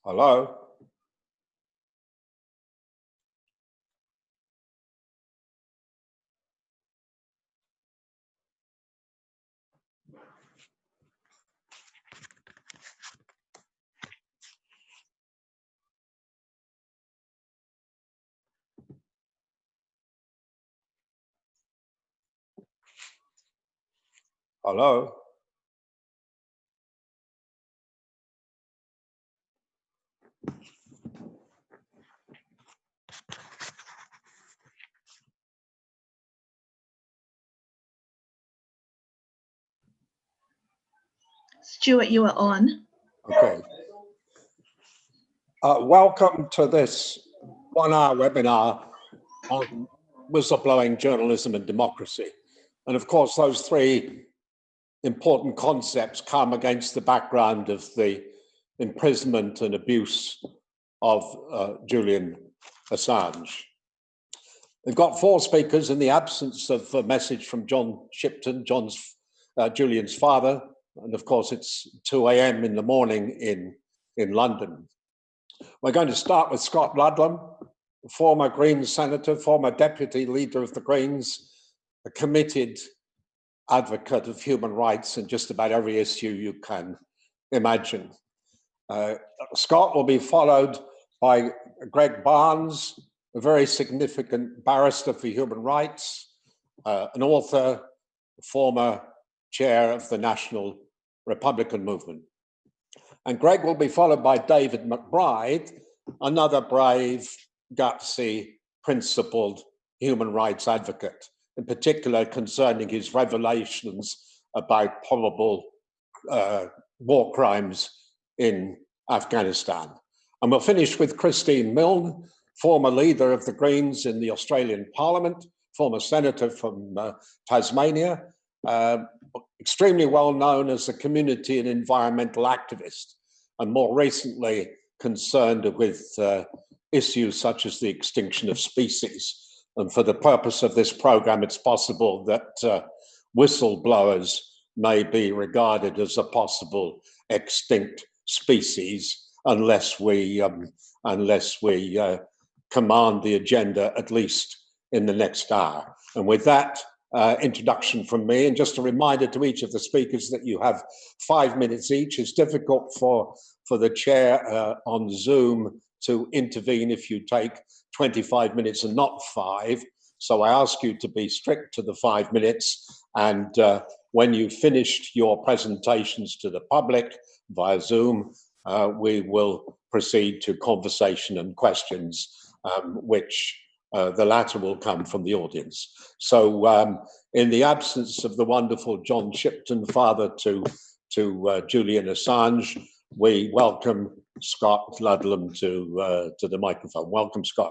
Hello? Hello? Stuart, you are on. Okay. Welcome to this one-hour webinar on whistleblowing, journalism and democracy. And of course, those three important concepts come against the background of the imprisonment and abuse of Julian Assange. We've got four speakers in the absence of a message from John Shipton, Julian's father. And of course, it's 2 a.m. in the morning in London. We're going to start with Scott Ludlam, former Greens senator, former deputy leader of the Greens, a committed advocate of human rights in just about every issue you can imagine. Scott will be followed by Greg Barnes, a very significant barrister for human rights, an author, former chair of the National Republican Movement. And Greg will be followed by David McBride, another brave, gutsy, principled human rights advocate, in particular concerning his revelations about probable war crimes in Afghanistan. And we'll finish with Christine Milne, former leader of the Greens in the Australian Parliament, former senator from Tasmania, extremely well known as a community and environmental activist, and more recently concerned with issues such as the extinction of species. And for the purpose of this program, it's possible that whistleblowers may be regarded as a possible extinct species unless we command the agenda, at least in the next hour. And with that introduction from me, and just a reminder to each of the speakers that you have 5 minutes each. It's difficult for the chair on Zoom to intervene if you take 25 minutes and not 5. So I ask you to be strict to the 5 minutes. And when you've finished your presentations to the public via Zoom, we will proceed to conversation and questions, which the latter will come from the audience. So in the absence of the wonderful John Shipton, father to Julian Assange, we welcome Scott Ludlam to the microphone. Welcome, Scott.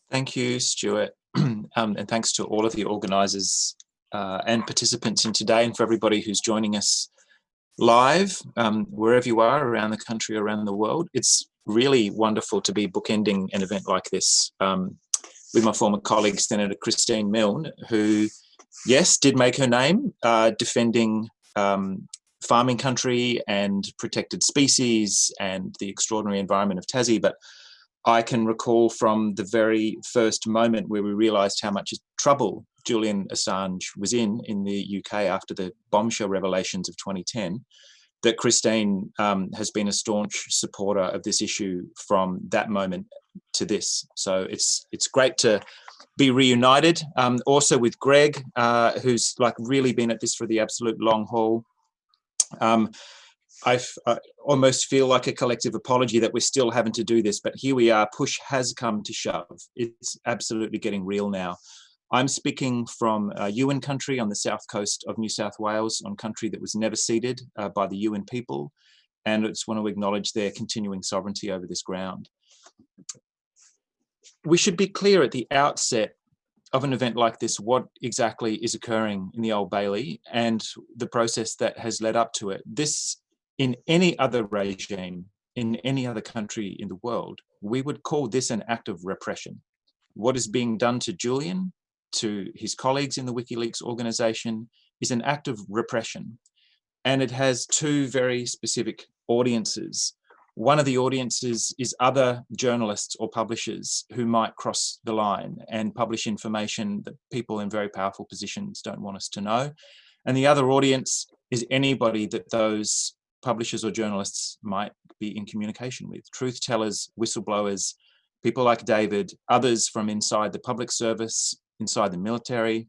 Thank you, Stuart, and thanks to all of the organisers and participants in today, and for everybody who's joining us live, wherever you are around the country, around the world. It's really wonderful to be bookending an event like this with my former colleague, Senator Christine Milne, who, yes, did make her name defending farming country and protected species and the extraordinary environment of Tassie, but I can recall from the very first moment where we realised how much trouble Julian Assange was in the UK after the bombshell revelations of 2010, that Christine has been a staunch supporter of this issue from that moment to this. So it's great to be reunited. Also with Greg, who's like really been at this for the absolute long haul. I almost feel like a collective apology that we're still having to do this, but here we are. Push has come to shove. It's absolutely getting real now. I'm speaking from Yuin country on the south coast of New South Wales, on country that was never ceded by the Yuin people, and I just want to acknowledge their continuing sovereignty over this ground. We should be clear at the outset of an event like this what exactly is occurring in the Old Bailey and the process that has led up to it. This, in any other regime, in any other country in the world, we would call this an act of repression. What is being done to Julian, to his colleagues in the WikiLeaks organization, is an act of repression. And it has two very specific audiences. One of the audiences is other journalists or publishers who might cross the line and publish information that people in very powerful positions don't want us to know. And the other audience is anybody that those publishers or journalists might be in communication with. Truth tellers, whistleblowers, people like David, others from inside the public service, inside the military,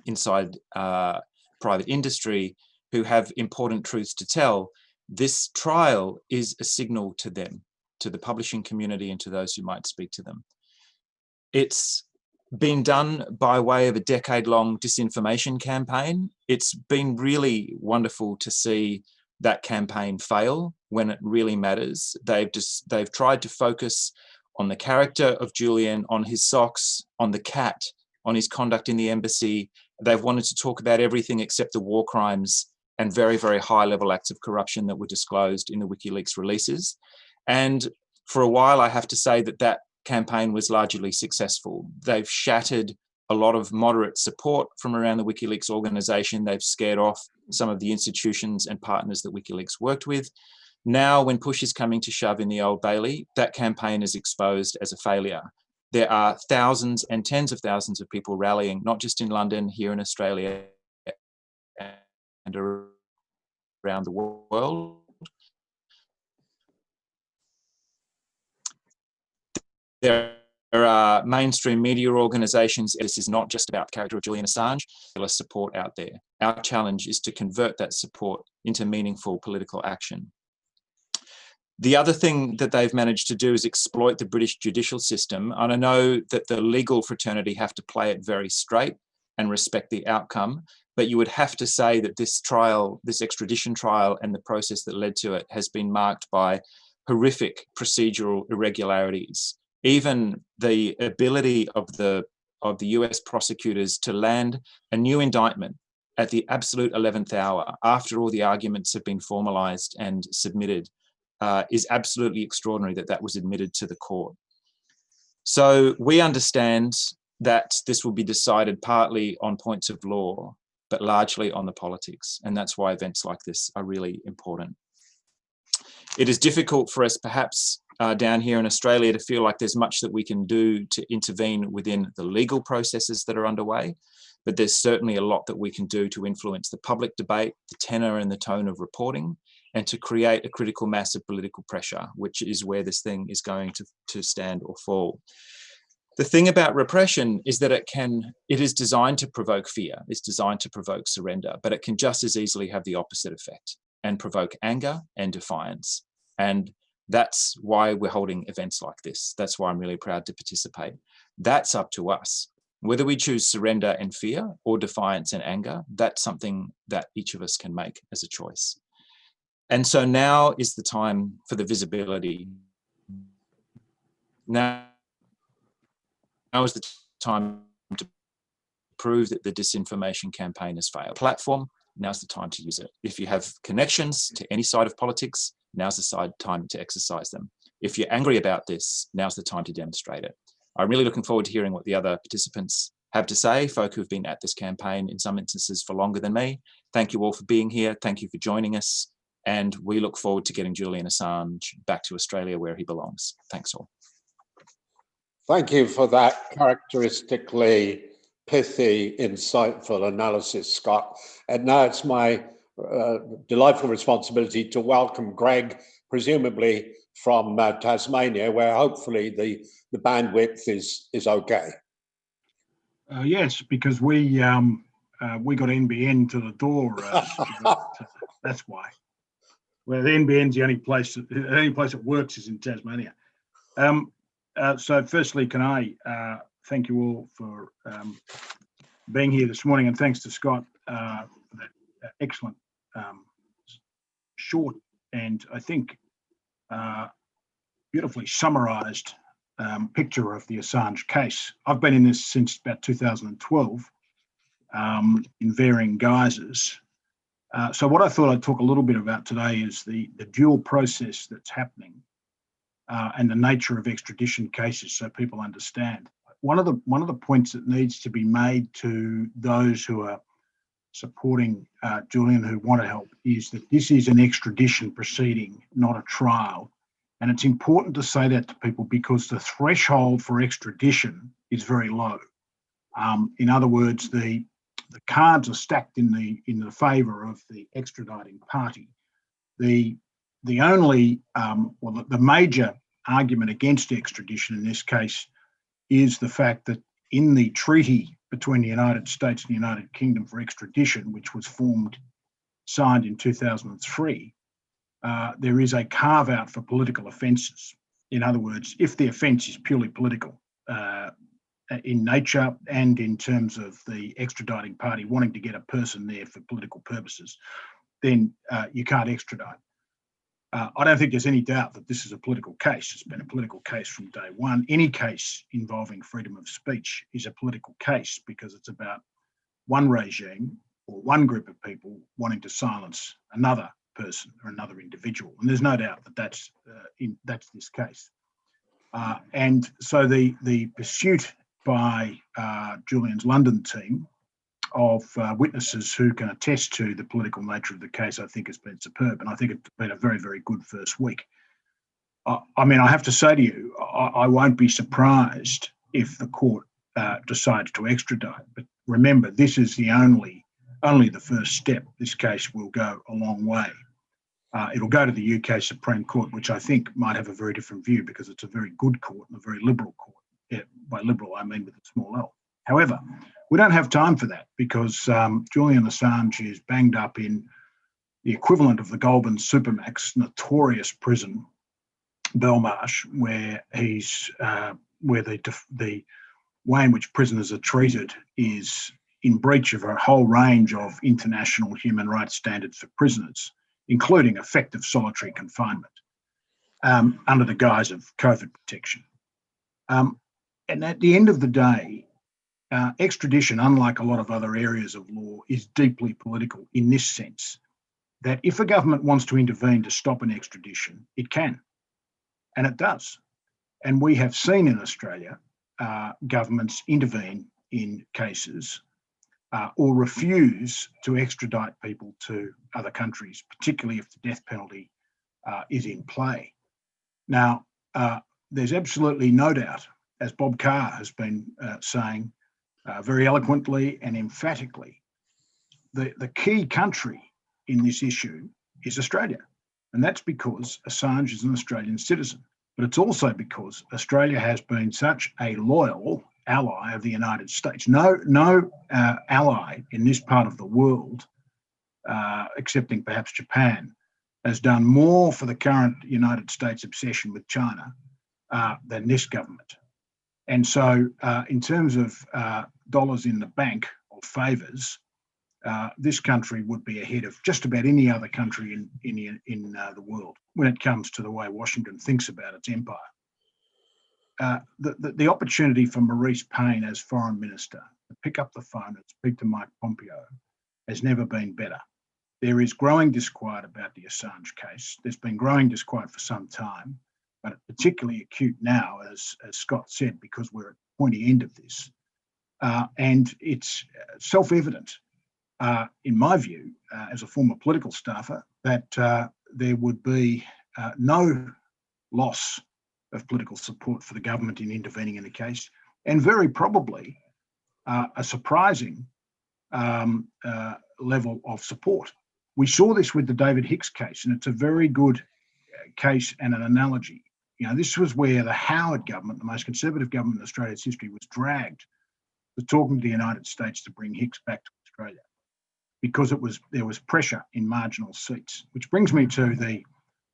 inside private industry, who have important truths to tell. This trial is a signal to them, to the publishing community and to those who might speak to them. It's been done by way of a decade-long disinformation campaign. It's been really wonderful to see that campaign fail when it really matters. They've tried to focus on the character of Julian, on his socks, on the cat, on his conduct in the embassy. They've wanted to talk about everything except the war crimes and very, very high-level acts of corruption that were disclosed in the WikiLeaks releases. And for a while, I have to say that that campaign was largely successful. They've shattered a lot of moderate support from around the WikiLeaks organization. They've scared off some of the institutions and partners that WikiLeaks worked with. Now, when push is coming to shove in the Old Bailey, that campaign is exposed as a failure. There are thousands and tens of thousands of people rallying, not just in London, here in Australia, and around the world. There are mainstream media organisations. This is not just about the character of Julian Assange. There's support out there. Our challenge is to convert that support into meaningful political action. The other thing that they've managed to do is exploit the British judicial system. And I know that the legal fraternity have to play it very straight and respect the outcome. But you would have to say that this trial, this extradition trial and the process that led to it has been marked by horrific procedural irregularities. Even the ability of the US prosecutors to land a new indictment at the absolute 11th hour after all the arguments have been formalized and submitted is absolutely extraordinary that that was admitted to the court. So we understand that this will be decided partly on points of law, but largely on the politics. And that's why events like this are really important. It is difficult for us, perhaps down here in Australia, to feel like there's much that we can do to intervene within the legal processes that are underway, but there's certainly a lot that we can do to influence the public debate, the tenor and the tone of reporting, and to create a critical mass of political pressure, which is where this thing is going to stand or fall. The thing about repression is that it is designed to provoke fear, it's designed to provoke surrender, but it can just as easily have the opposite effect and provoke anger and defiance. And that's why we're holding events like this. That's why I'm really proud to participate. That's up to us. Whether we choose surrender and fear or defiance and anger, that's something that each of us can make as a choice. And so now is the time for the visibility. Now is the time to prove that the disinformation campaign has failed. Platform, now's the time to use it. If you have connections to any side of politics, now's the time to exercise them. If you're angry about this, now's the time to demonstrate it. I'm really looking forward to hearing what the other participants have to say, folk who've been at this campaign in some instances for longer than me. Thank you all for being here. Thank you for joining us. And we look forward to getting Julian Assange back to Australia where he belongs. Thanks all. Thank you for that characteristically pithy, insightful analysis, Scott. And now it's my delightful responsibility to welcome Greg, presumably from Tasmania, where hopefully the bandwidth is okay. Yes, because we got NBN to the door. That's why. Well, the NBN's the only place that works is in Tasmania. So firstly, can I thank you all for being here this morning, and thanks to Scott for that excellent, short, and I think beautifully summarised picture of the Assange case. I've been in this since about 2012 in varying guises. So what I thought I'd talk a little bit about today is the dual process that's happening and the nature of extradition cases, so people understand. One of the points that needs to be made to those who are supporting Julian, who want to help, is that this is an extradition proceeding, not a trial. And it's important to say that to people because the threshold for extradition is very low. In other words, the cards are stacked in the favour of the extraditing party. The only the major argument against extradition in this case is the fact that in the treaty between the United States and the United Kingdom for extradition, which was signed in 2003, there is a carve-out for political offences. In other words, if the offence is purely political in nature and in terms of the extraditing party wanting to get a person there for political purposes, then you can't extradite. I don't think there's any doubt that this is a political case. It's been a political case from day one. Any case involving freedom of speech is a political case because it's about one regime or one group of people wanting to silence another person or another individual. And there's no doubt that that's this case. And so the pursuit by Julian's London team of witnesses who can attest to the political nature of the case, I think has been superb. And I think it's been a very, very good first week. I mean, I have to say to you, I won't be surprised if the court decides to extradite. But remember, this is only the first step. This case will go a long way. It'll go to the UK Supreme Court, which I think might have a very different view because it's a very good court and a very liberal court. Yeah, by liberal, I mean with a small L. However, we don't have time for that because Julian Assange is banged up in the equivalent of the Goulburn Supermax notorious prison, Belmarsh, where where the way in which prisoners are treated is in breach of a whole range of international human rights standards for prisoners, including effective solitary confinement under the guise of COVID protection. And at the end of the day, extradition, unlike a lot of other areas of law, is deeply political in this sense, that if a government wants to intervene to stop an extradition, it can, and it does. And we have seen in Australia governments intervene in cases or refuse to extradite people to other countries, particularly if the death penalty is in play. Now, there's absolutely no doubt, as Bob Carr has been saying very eloquently and emphatically, the key country in this issue is Australia. And that's because Assange is an Australian citizen. But it's also because Australia has been such a loyal ally of the United States. No ally in this part of the world, excepting perhaps Japan, has done more for the current United States obsession with China than this government. And so in terms of dollars in the bank or favours, this country would be ahead of just about any other country in the world when it comes to the way Washington thinks about its empire. the opportunity for Maurice Payne as Foreign Minister to pick up the phone and speak to Mike Pompeo has never been better. There is growing disquiet about the Assange case. There's been growing disquiet for some time, but particularly acute now, as Scott said, because we're at the pointy end of this. And it's self-evident, in my view, as a former political staffer, that there would be no loss of political support for the government in intervening in the case, and very probably a surprising level of support. We saw this with the David Hicks case, and it's a very good case and an analogy. You know, this was where the Howard government, the most conservative government in Australia's history, was dragged to talking to the United States to bring Hicks back to Australia because there was pressure in marginal seats. Which brings me to the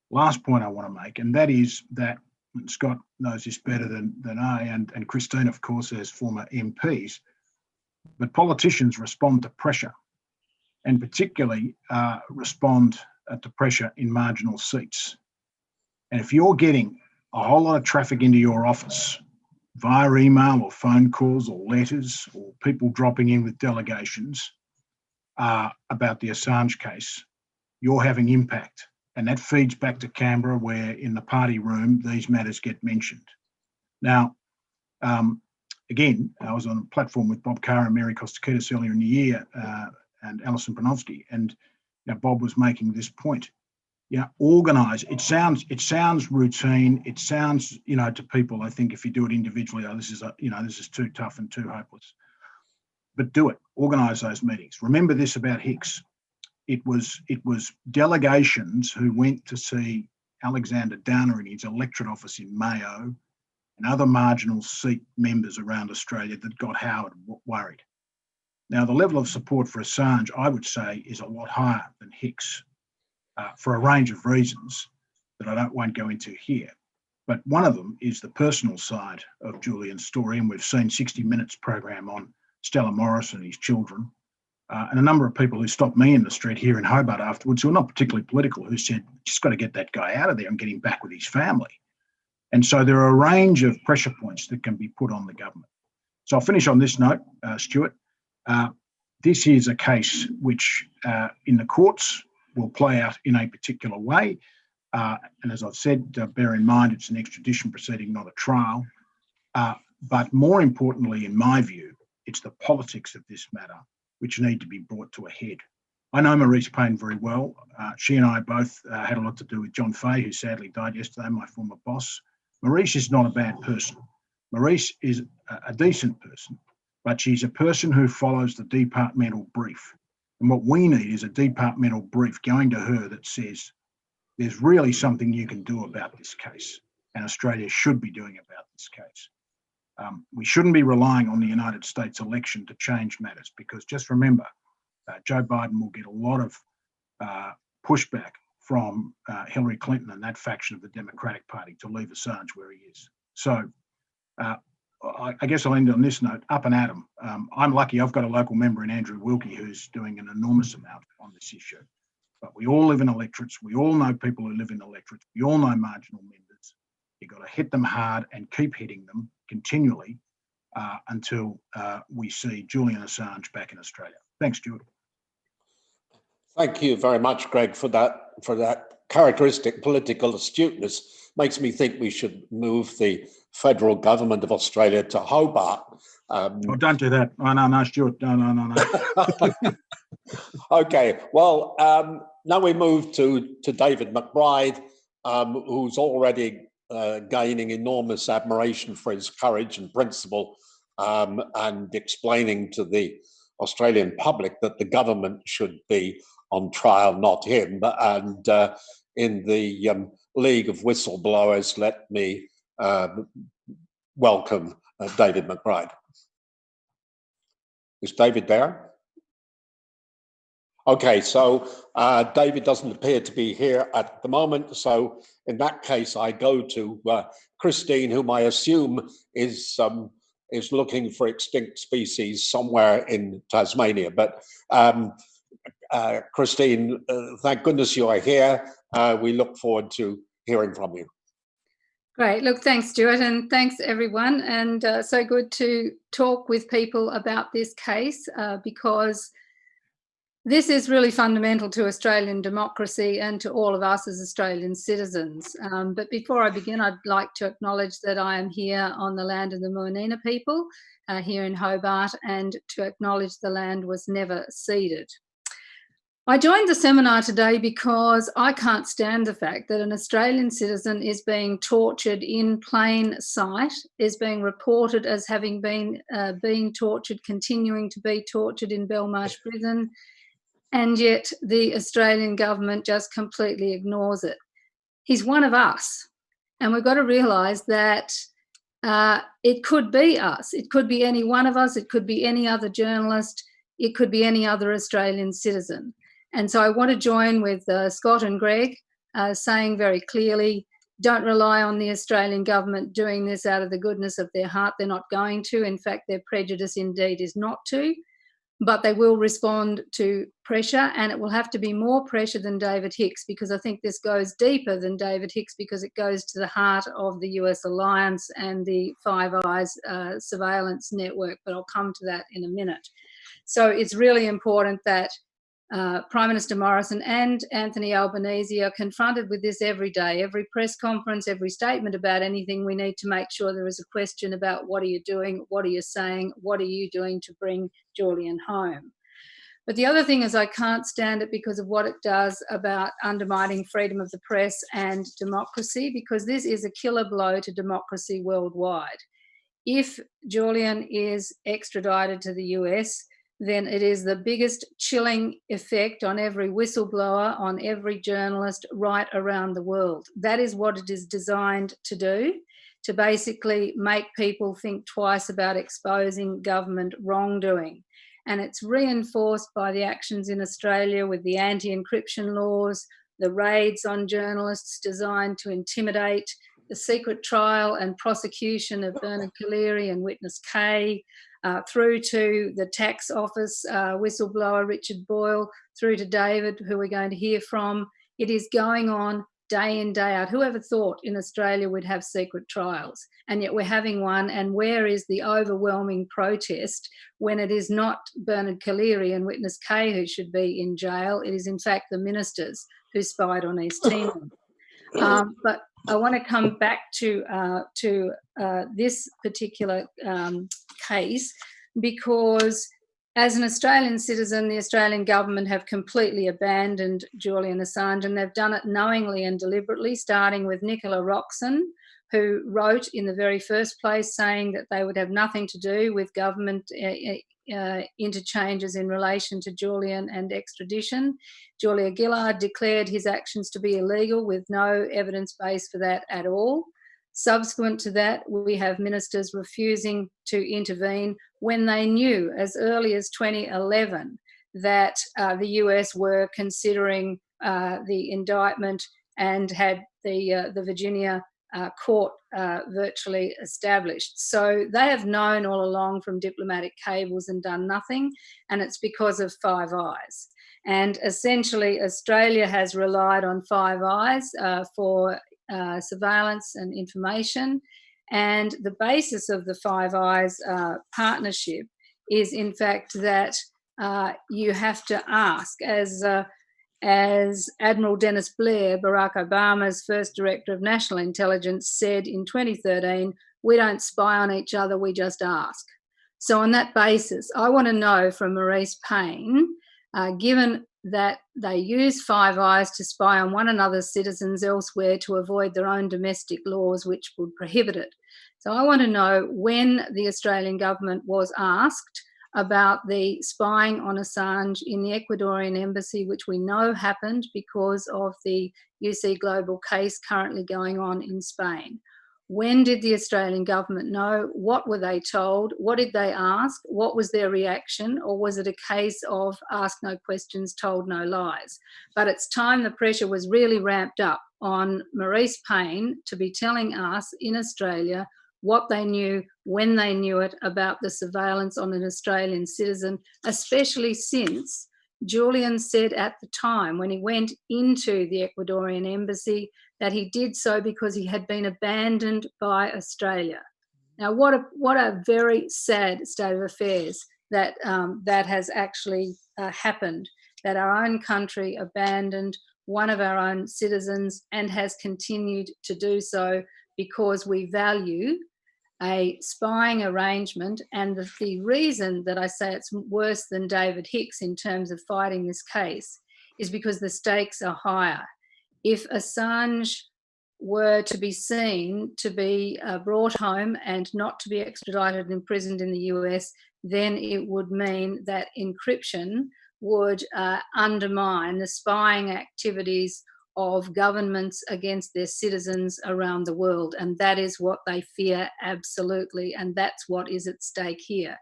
last point I want to make, and that is that, and Scott knows this better than I, and Christine, of course, as former MPs, but politicians respond to pressure, and particularly respond to pressure in marginal seats. And if you're getting a whole lot of traffic into your office via email or phone calls or letters or people dropping in with delegations about the Assange case, you're having impact. And that feeds back to Canberra, where in the party room, these matters get mentioned. Now, again, I was on a platform with Bob Carr and Mary Kostakidis earlier in the year, and Alison Bronowski, and Bob was making this point. Organise. It sounds routine. It sounds, to people, I think if you do it individually, this is too tough and too hopeless. But do it. Organise those meetings. Remember this about Hicks. It was delegations who went to see Alexander Downer in his electorate office in Mayo and other marginal seat members around Australia that got Howard worried. Now, the level of support for Assange, I would say, is a lot higher than Hicks for a range of reasons that I won't go into here. But one of them is the personal side of Julian's story, and we've seen 60 Minutes program on Stella Morris and his children, and a number of people who stopped me in the street here in Hobart afterwards, who are not particularly political, who said, just got to get that guy out of there and get him back with his family. And so there are a range of pressure points that can be put on the government. So I'll finish on this note, Stuart. This is a case which in the courts will play out in a particular way. And as I've said, bear in mind, it's an extradition proceeding, not a trial. But more importantly, in my view, it's the politics of this matter which need to be brought to a head. I know Maurice Payne very well. She and I both had a lot to do with John Fay, who sadly died yesterday, my former boss. Maurice is not a bad person. Maurice is a decent person, but she's a person who follows the departmental brief. And what we need is a departmental brief going to her that says, there's really something you can do about this case, and Australia should be doing about this case. We shouldn't be relying on the United States election to change matters, because just remember, Joe Biden will get a lot of pushback from Hillary Clinton and that faction of the Democratic Party to leave Assange where he is. So I guess I'll end on this note, up and at 'em. I'm lucky I've got a local member in Andrew Wilkie who's doing an enormous amount on this issue. But we all live in electorates. We all know people who live in electorates. We all know marginal members. You've got to hit them hard and keep hitting them continually until we see Julian Assange back in Australia. Thanks, Stuart. Thank you very much, Greg, for that characteristic political astuteness. Makes me think we should move the federal government of Australia to Hobart. Don't do that. Oh, no, Stuart. No. Okay, well, now we move to David McBride, who's already gaining enormous admiration for his courage and principle, and explaining to the Australian public that the government should be on trial, not him. And in the League of Whistleblowers, let me welcome David McBride. Is David there? Okay, so David doesn't appear to be here at the moment. So in that case, I go to Christine, whom I assume is looking for extinct species somewhere in Tasmania. But Christine, thank goodness you are here. We look forward to hearing from you. Great. Look, thanks, Stuart, and thanks, everyone. And so good to talk with people about this case because this is really fundamental to Australian democracy and to all of us as Australian citizens. But before I begin, I'd like to acknowledge that I am here on the land of the Milne people here in Hobart, and to acknowledge the land was never ceded. I joined the seminar today because I can't stand the fact that an Australian citizen is being tortured in plain sight, is being reported as having been being tortured, continuing to be tortured in Belmarsh prison, and yet the Australian government just completely ignores it. He's one of us, and we've got to realise that it could be us. It could be any one of us. It could be any other journalist. It could be any other Australian citizen. And so I want to join with Scott and Greg saying very clearly, don't rely on the Australian government doing this out of the goodness of their heart. They're not going to. In fact, their prejudice indeed is not to. But they will respond to pressure, and it will have to be more pressure than David Hicks, because I think this goes deeper than David Hicks, because it goes to the heart of the US alliance and the Five Eyes surveillance network, but I'll come to that in a minute. So it's really important that Prime Minister Morrison and Anthony Albanese are confronted with this every day. Every press conference, every statement about anything, we need to make sure there is a question about what are you doing, what are you saying, what are you doing to bring Julian home. But the other thing is I can't stand it because of what it does about undermining freedom of the press and democracy, because this is a killer blow to democracy worldwide. If Julian is extradited to the US, then it is the biggest chilling effect on every whistleblower, on every journalist right around the world. That is what it is designed to do, to basically make people think twice about exposing government wrongdoing. And it's reinforced by the actions in Australia with the anti-encryption laws, the raids on journalists designed to intimidate, the secret trial and prosecution of Bernard Collaery and witness K, through to the tax office whistleblower Richard Boyle, through to David, who we're going to hear from. It is going on day in, day out. Whoever thought in Australia we'd have secret trials? And yet we're having one. And where is the overwhelming protest when it is not Bernard Collaery and witness K who should be in jail? It is in fact the ministers who spied on East Timor. But I want to come back to this particular case, because as an Australian citizen, the Australian government have completely abandoned Julian Assange, and they've done it knowingly and deliberately, starting with Nicola Roxon, who wrote in the very first place saying that they would have nothing to do with government interchanges in relation to Julian and extradition. Julia Gillard declared his actions to be illegal with no evidence base for that at all. Subsequent to that, we have ministers refusing to intervene when they knew as early as 2011 that the US were considering the indictment and had the Virginia court virtually established. So they have known all along from diplomatic cables and done nothing, and it's because of Five Eyes. And essentially Australia has relied on Five Eyes for surveillance and information, and the basis of the Five Eyes partnership is in fact that you have to ask, as Admiral Dennis Blair, Barack Obama's first director of national intelligence, said in 2013, we don't spy on each other, we just ask. So on that basis, I want to know from Maurice Payne, given that they use Five Eyes to spy on one another's citizens elsewhere to avoid their own domestic laws which would prohibit it. So I want to know when the Australian government was asked about the spying on Assange in the Ecuadorian embassy, which we know happened because of the UC Global case currently going on in Spain. When did the Australian government know? What were they told? What did they ask? What was their reaction? Or was it a case of ask no questions, told no lies? But it's time the pressure was really ramped up on Maurice Payne to be telling us in Australia what they knew, when they knew it, about the surveillance on an Australian citizen, especially since Julian said at the time when he went into the Ecuadorian embassy that he did so because he had been abandoned by Australia. Now, what a very sad state of affairs that that has actually happened, that our own country abandoned one of our own citizens and has continued to do so because we value a spying arrangement. And the reason that I say it's worse than David Hicks in terms of fighting this case is because the stakes are higher. If Assange were to be seen to be brought home and not to be extradited and imprisoned in the US, then it would mean that encryption would undermine the spying activities of governments against their citizens around the world. And that is what they fear absolutely. And that's what is at stake here.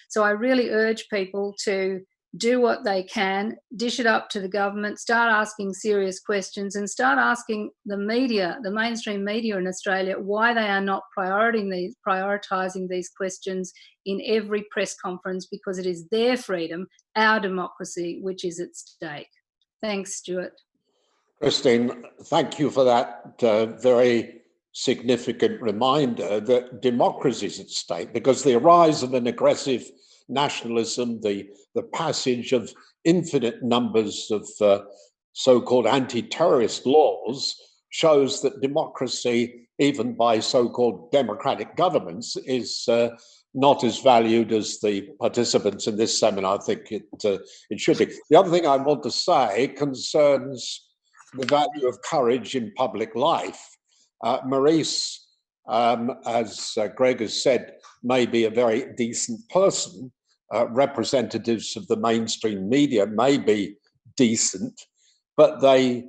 So I really urge people to do what they can, dish it up to the government, start asking serious questions and start asking the media, the mainstream media in Australia, why they are not prioritising these questions in every press conference, because it is their freedom, our democracy, which is at stake. Thanks, Stuart. Christine, thank you for that very significant reminder that democracy is at stake, because the rise of an aggressive nationalism, the passage of infinite numbers of so-called anti-terrorist laws shows that democracy, even by so-called democratic governments, is not as valued as the participants in this seminar think it should be. The other thing I want to say concerns the value of courage in public life. Maurice, as Greg has said, may be a very decent person. Representatives of the mainstream media may be decent, but they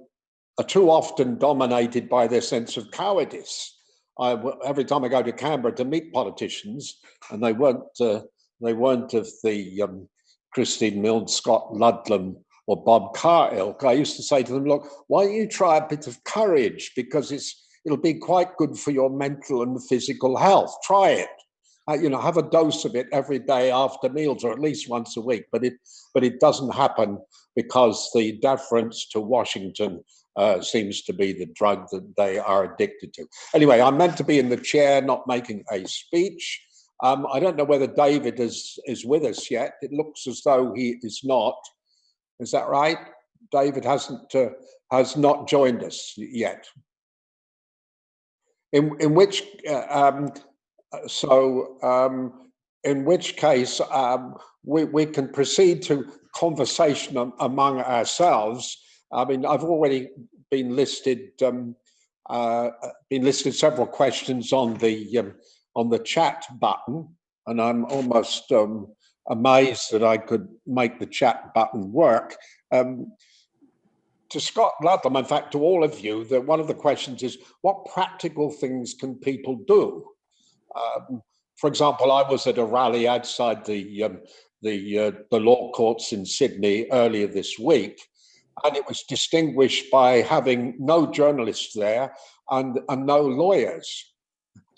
are too often dominated by their sense of cowardice. Every time I go to Canberra to meet politicians, and they weren't of the Christine Milne, Scott Ludlam, or Bob Carr ilk, I used to say to them, look, why don't you try a bit of courage, because it'll be quite good for your mental and physical health. Try it. Have a dose of it every day after meals, or at least once a week. But it doesn't happen because the deference to Washington seems to be the drug that they are addicted to. Anyway, I'm meant to be in the chair, not making a speech. I don't know whether David is with us yet. It looks as though he is not. Is that right? David has not joined us yet. In which case we can proceed to conversation among ourselves. I mean, I've already been listed several questions on the chat button, and I'm almost amazed that I could make the chat button work. To Scott Ludlam, in fact, to all of you, that one of the questions is, what practical things can people do? For example, I was at a rally outside the law courts in Sydney earlier this week, and it was distinguished by having no journalists there and no lawyers.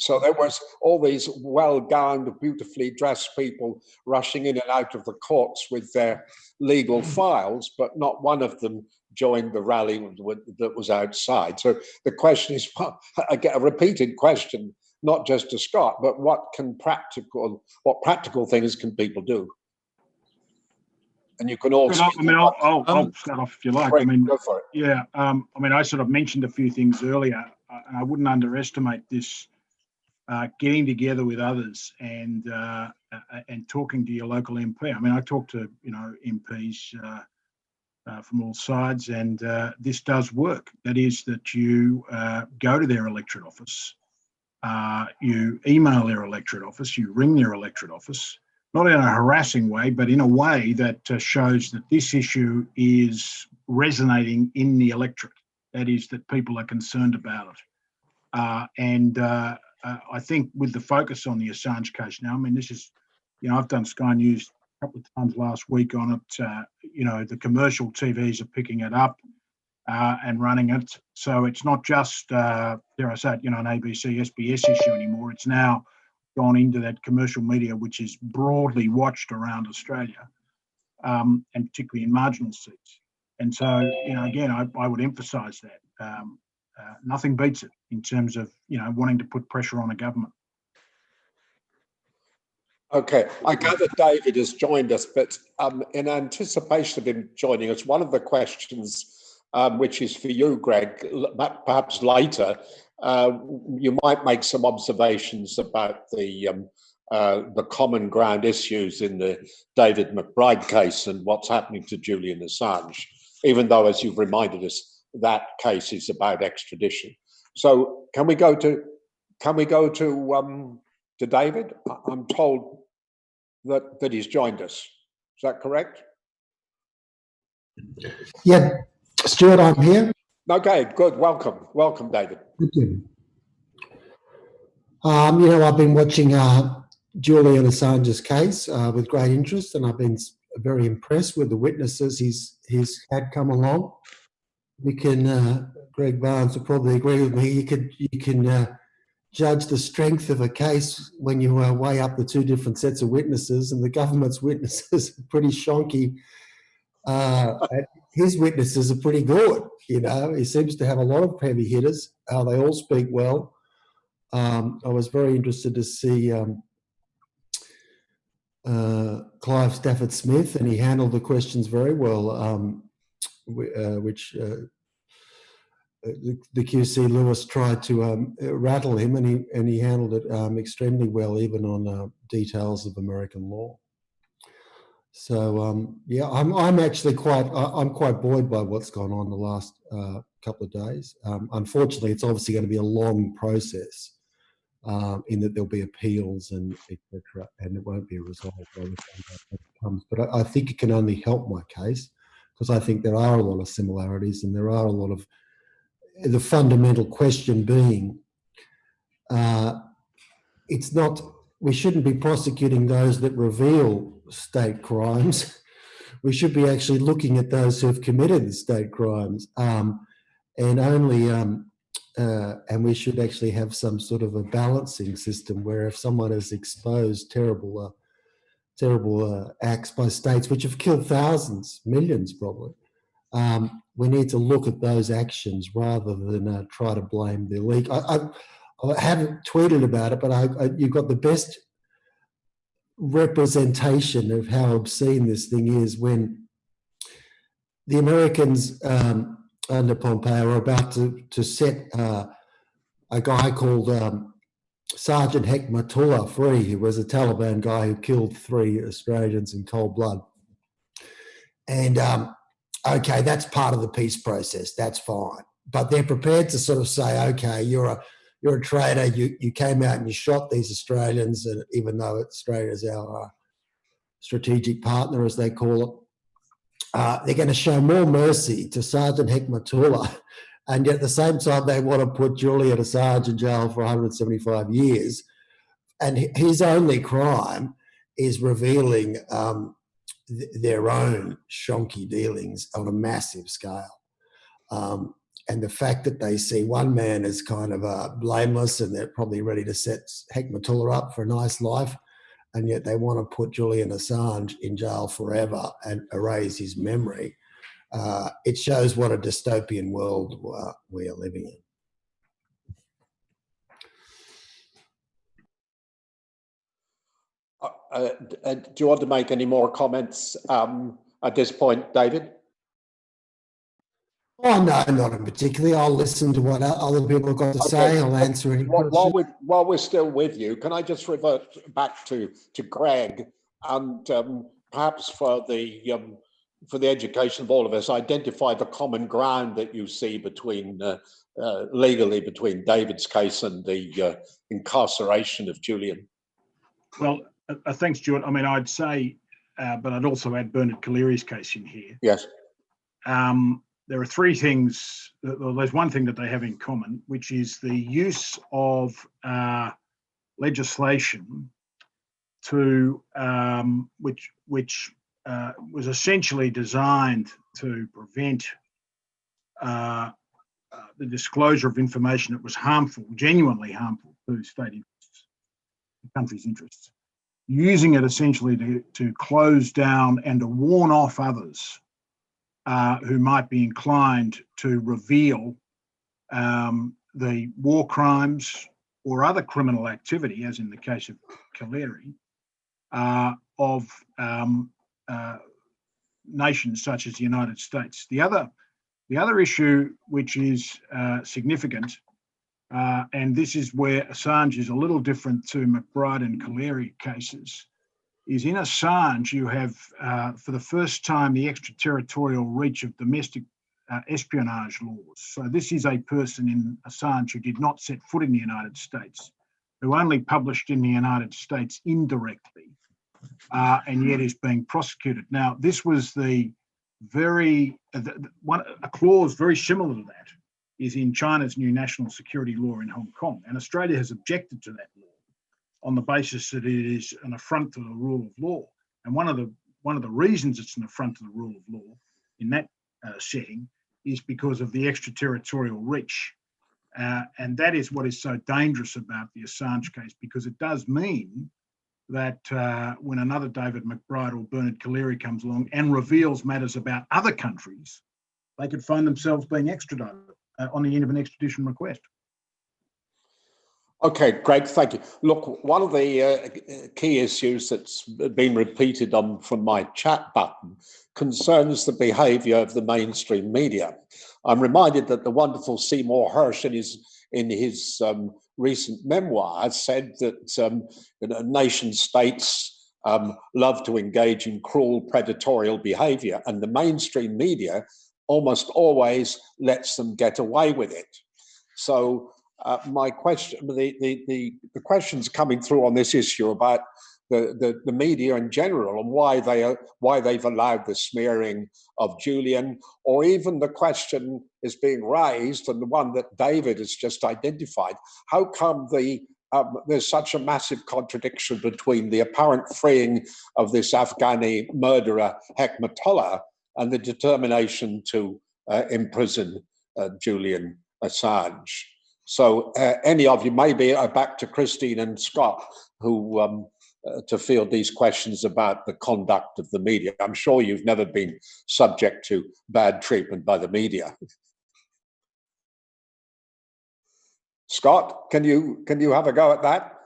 So there was all these well-gowned, beautifully dressed people rushing in and out of the courts with their legal files, but not one of them joined the rally that was outside. So the question is, I get a repeated question, not just to Scott, but what practical things can people do? And you can all. I'll start off if you like. Great, go for it. Yeah. I sort of mentioned a few things earlier, and I wouldn't underestimate this. Getting together with others and talking to your local MP. I mean, I talk to MPs from all sides, and this does work. That is that you go to their electorate office, you email their electorate office, you ring their electorate office, not in a harassing way, but in a way that shows that this issue is resonating in the electorate. That is that people are concerned about it. I think with the focus on the Assange case now, I mean, this is, I've done Sky News a couple of times last week on it. The commercial TVs are picking it up and running it. So it's not just, dare I say it, an ABC, SBS issue anymore. It's now gone into that commercial media, which is broadly watched around Australia. and particularly in marginal seats. And so, again, I would emphasise that nothing beats it in terms of, wanting to put pressure on a government. Okay, I gather David has joined us, but in anticipation of him joining us, one of the questions, which is for you, Greg, perhaps later, you might make some observations about the common ground issues in the David McBride case and what's happening to Julian Assange, even though, as you've reminded us, that case is about extradition. So can we go to David? I'm told that he's joined us. Is that correct? Yeah, Stuart, I'm here. Okay, good. Welcome, David. Thank you. I've been watching Julian Assange's case with great interest, and I've been very impressed with the witnesses he's had come along. We can, Greg Barnes will probably agree with me. You can judge the strength of a case when you weigh up the two different sets of witnesses, and the government's witnesses are pretty shonky. His witnesses are pretty good. He seems to have a lot of heavy hitters. They all speak well. I was very interested to see Clive Stafford Smith, and he handled the questions very well, which the QC Lewis tried to rattle him, and he handled it extremely well, even on details of American law. So yeah, I'm actually quite buoyed by what's gone on the last couple of days. Unfortunately, it's obviously going to be a long process, in that there'll be appeals and etc., and it won't be resolved by the time that comes. But I think it can only help my case, because I think there are a lot of similarities, and there are a lot of the fundamental question being, we shouldn't be prosecuting those that reveal state crimes. We should be actually looking at those who have committed state crimes, and we should actually have some sort of a balancing system where if someone has exposed terrible acts by states which have killed thousands, millions probably, we need to look at those actions rather than try to blame the leak. I haven't tweeted about it, but you've got the best representation of how obscene this thing is when the Americans under Pompeo are about to set a guy called Sergeant Hekmatullah free, who was a Taliban guy who killed 3 Australians in cold blood. And okay, that's part of the peace process. That's fine. But they're prepared to sort of say, okay, you're a traitor. You came out and you shot these Australians, and even though Australia is our strategic partner, as they call it, they're going to show more mercy to Sergeant Hekmatullah, and yet at the same time they want to put Julian Assange in jail for 175 years, and his only crime is revealing their own shonky dealings on a massive scale. And the fact that they see one man as kind of blameless, and they're probably ready to set Hekmatullah up for a nice life, and yet they want to put Julian Assange in jail forever and erase his memory. It shows what a dystopian world we are living in. Do you want to make any more comments at this point, David? Oh, no, not in particular. I'll listen to what other people have got to say. I'll answer any questions. While we're still with you, can I just revert back to Greg, and perhaps for the education of all of us, identify the common ground that you see between legally between David's case and the incarceration of Julian? Well, thanks, Stuart. I mean, I'd say, but I'd also add Bernard Collaery's case in here. Yes. There are 3 things. Well, there's one thing that they have in common, which is the use of legislation to which was essentially designed to prevent the disclosure of information that was harmful, genuinely harmful to state interests, the country's interests. using it essentially to close down and to warn off others who might be inclined to reveal the war crimes or other criminal activity, as in the case of Kaleri, of nations such as the United States. The other issue which is significant, and this is where Assange is a little different to McBride and Kaleri cases, is in Assange you have, for the first time, the extraterritorial reach of domestic espionage laws. So this is a person in Assange who did not set foot in the United States, who only published in the United States indirectly, and yet is being prosecuted. Now, this was a clause very similar to that is in China's new national security law in Hong Kong, and Australia has objected to that law on the basis that it is an affront to the rule of law. And one of the reasons it's an affront to the rule of law in that setting is because of the extraterritorial reach. And that is what is so dangerous about the Assange case, because it does mean that when another David McBride or Bernard Kaleri comes along and reveals matters about other countries, they could find themselves being extradited on the end of an extradition request. Okay, great, thank you. Look, one of the key issues that's been repeated from my chat button concerns the behaviour of the mainstream media. I'm reminded that the wonderful Seymour Hersh in his recent memoir said that nation states love to engage in cruel predatorial behaviour, and the mainstream media almost always lets them get away with it. So my question, the questions coming through on this issue about the media in general and why they've allowed the smearing of Julian, or even the question is being raised, and the one that David has just identified: how come there's such a massive contradiction between the apparent freeing of this Afghani murderer Hekmatullah and the determination to imprison Julian Assange? So any of you, maybe back to Christine and Scott, who to field these questions about the conduct of the media. I'm sure you've never been subject to bad treatment by the media. Scott, can you have a go at that?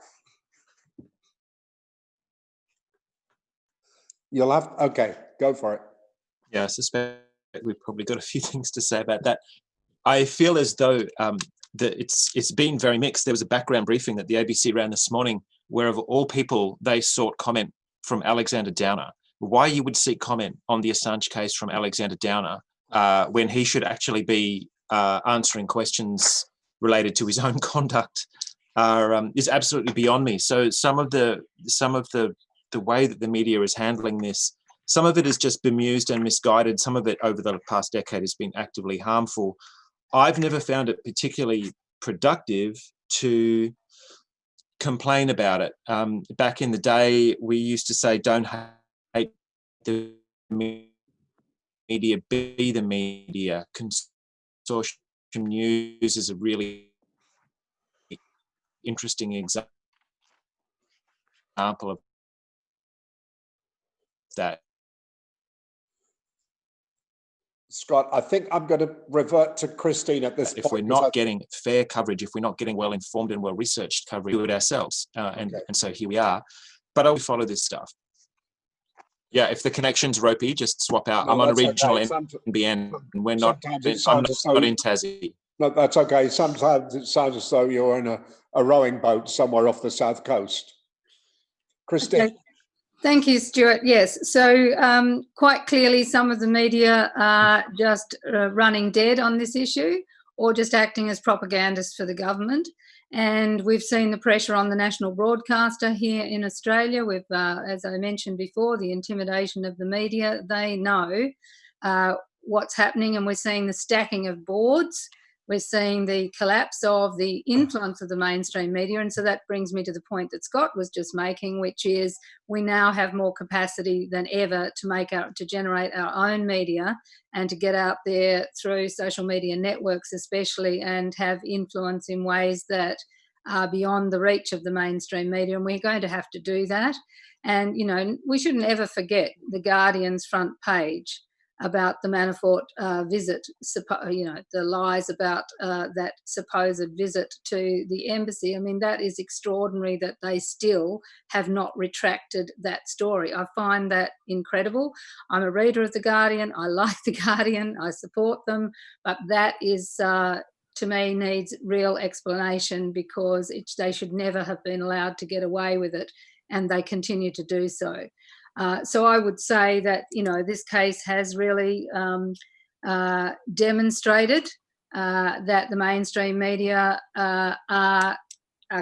You'll have, okay, go for it. Yeah, I suspect we've probably got a few things to say about that. I feel as though that it's been very mixed. There was a background briefing that the ABC ran this morning, where of all people, they sought comment from Alexander Downer. Why you would seek comment on the Assange case from Alexander Downer when he should actually be answering questions related to his own conduct is absolutely beyond me. So some of the way that the media is handling this, some of it is just bemused and misguided. Some of it over the past decade has been actively harmful. I've never found it particularly productive to complain about it. Back in the day, we used to say, don't hate the media, be the media. Consortium News is a really interesting example of that. Scott, I think I'm going to revert to Christine at this point. If we're not getting fair coverage, if we're not getting well-informed and well-researched coverage, we do it ourselves. And so here we are. But I will follow this stuff. Yeah, if the connection's ropey, just swap out. No, I'm on a regional okay. NBN, and we're not. I'm not in Tassie. No, that's okay. Sometimes it sounds as though you're in a rowing boat somewhere off the south coast. Christine. Okay. Thank you, Stuart. Yes, so quite clearly some of the media are just running dead on this issue or just acting as propagandists for the government. And we've seen the pressure on the national broadcaster here in Australia with, as I mentioned before, the intimidation of the media. They know what's happening, and we're seeing the stacking of boards. We're seeing the collapse of the influence of the mainstream media. And so that brings me to the point that Scott was just making, which is we now have more capacity than ever to generate our own media and to get out there through social media networks especially and have influence in ways that are beyond the reach of the mainstream media, and we're going to have to do that. And, you know, we shouldn't ever forget the Guardian's front page about the Manafort visit, you know, the lies about that supposed visit to the embassy. I mean, that is extraordinary that they still have not retracted that story. I find that incredible. I'm a reader of The Guardian. I like The Guardian. I support them. But that is, to me, needs real explanation, because they should never have been allowed to get away with it, and they continue to do so. So I would say that, you know, this case has really demonstrated that the mainstream media are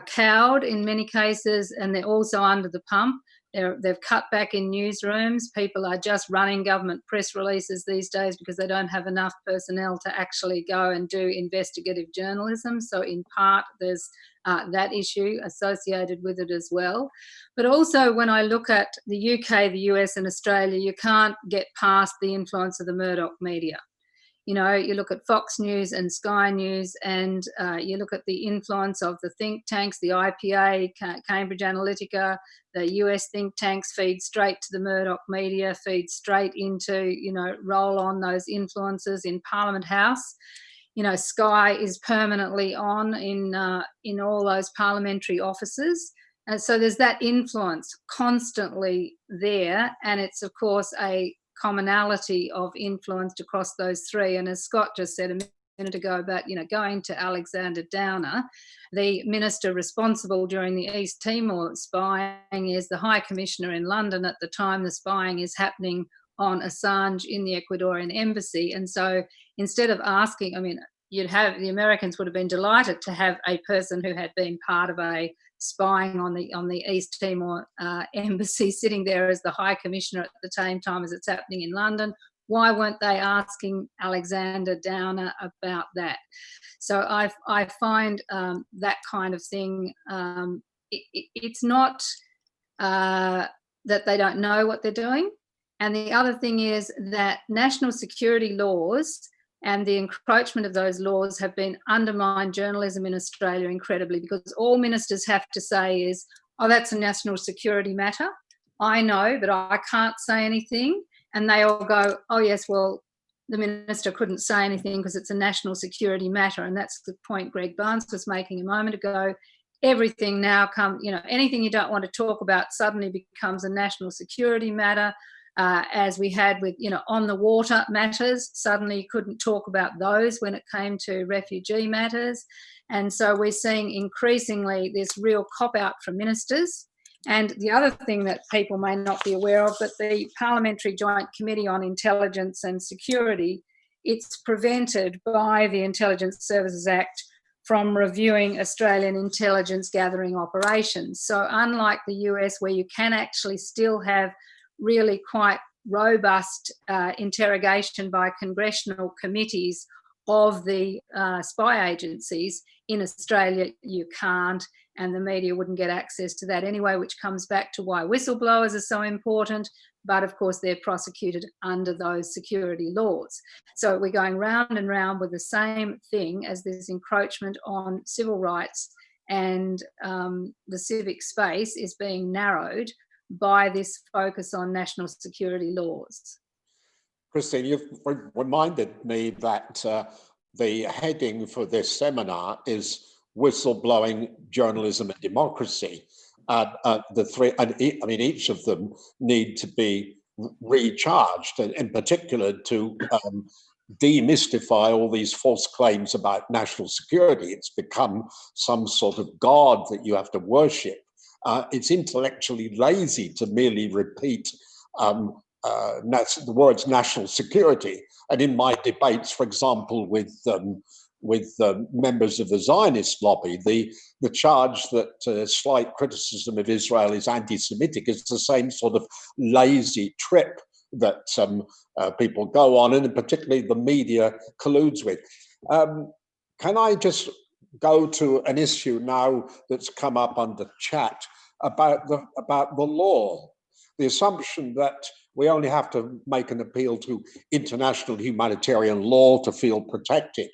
cowed in many cases, and they're also under the pump. They've cut back in newsrooms. People are just running government press releases these days because they don't have enough personnel to actually go and do investigative journalism. So in part, there's that issue associated with it as well. But also, when I look at the UK, the US and Australia, you can't get past the influence of the Murdoch media. You know, you look at Fox News and Sky News, and you look at the influence of the think tanks, the IPA, Cambridge Analytica, the US think tanks feed straight to the Murdoch media, feed straight into, you know, roll on those influences in Parliament House. You know, Sky is permanently on in all those parliamentary offices. And so there's that influence constantly there. And it's, of course, a commonality of influence across those three. And as Scott just said a minute ago about, you know, going to Alexander Downer, the minister responsible during the East Timor spying is the High Commissioner in London at the time the spying is happening on Assange in the Ecuadorian embassy. And so instead of asking, I mean, the Americans would have been delighted to have a person who had been part of a spying on the East Timor embassy sitting there as the High Commissioner at the same time as it's happening in London. Why weren't they asking Alexander Downer about that? So I find that kind of thing, it's not that they don't know what they're doing. And the other thing is that national security laws and the encroachment of those laws have been undermined journalism in Australia incredibly, because all ministers have to say is, oh, that's a national security matter. I know, but I can't say anything. And they all go, oh, yes, well, the minister couldn't say anything because it's a national security matter. And that's the point Greg Barnes was making a moment ago. Everything now anything you don't want to talk about suddenly becomes a national security matter. As we had with, you know, on the water matters, suddenly you couldn't talk about those when it came to refugee matters. And so we're seeing increasingly this real cop-out from ministers. And the other thing that people may not be aware of, but the Parliamentary Joint Committee on Intelligence and Security, it's prevented by the Intelligence Services Act from reviewing Australian intelligence gathering operations. So unlike the US, where you can actually still have really quite robust interrogation by congressional committees of the spy agencies, in Australia you can't, and the media wouldn't get access to that anyway, which comes back to why whistleblowers are so important. But of course they're prosecuted under those security laws. So we're going round and round with the same thing as this encroachment on civil rights, and the civic space is being narrowed by this focus on national security laws. Christine, you've reminded me that the heading for this seminar is Whistleblowing, Journalism and Democracy. The three, each of them need to be recharged, and in particular to demystify all these false claims about national security. It's become some sort of god that you have to worship. It's intellectually lazy to merely repeat the words national security. And in my debates, for example, with members of the Zionist lobby, the charge that slight criticism of Israel is anti-Semitic is the same sort of lazy trip that people go on, and particularly the media colludes with. Can I just go to an issue now that's come up under chat about the law, the assumption that we only have to make an appeal to international humanitarian law to feel protected.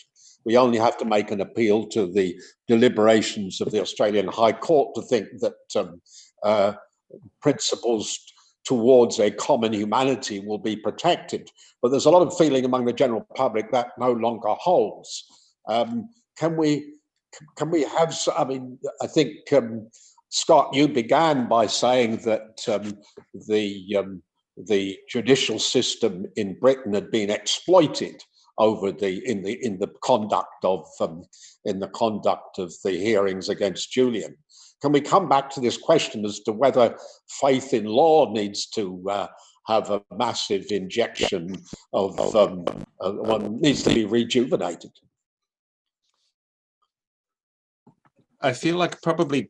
We only have to make an appeal to the deliberations of the Australian High Court to think that principles towards a common humanity will be protected. But there's a lot of feeling among the general public that no longer holds. Can we have, I mean, I think, Scott, you began by saying that the judicial system in Britain had been exploited over in the conduct of the hearings against Julian. Can we come back to this question as to whether faith in law needs to have a massive injection of one needs to be rejuvenated? I feel like probably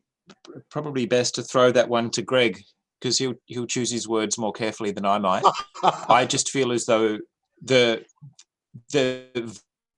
best to throw that one to Greg, because he'll choose his words more carefully than I might. I just feel as though the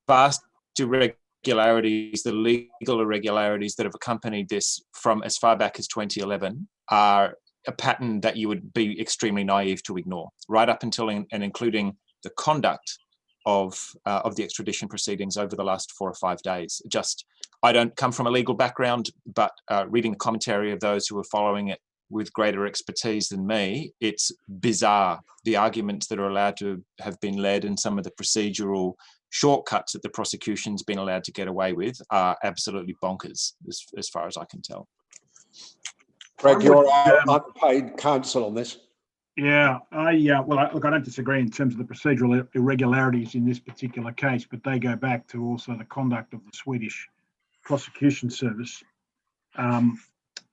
vast irregularities, the legal irregularities that have accompanied this from as far back as 2011 are a pattern that you would be extremely naive to ignore, right up until and including the conduct of the extradition proceedings over the last 4 or 5 days. Just, I don't come from a legal background, but reading the commentary of those who are following it with greater expertise than me, it's bizarre. The arguments that are allowed to have been led and some of the procedural shortcuts that the prosecution's been allowed to get away with are absolutely bonkers, as far as I can tell. Greg, you're our unpaid counsel on this. Yeah, well, I don't disagree in terms of the procedural irregularities in this particular case, but they go back to also the conduct of the Swedish prosecution service.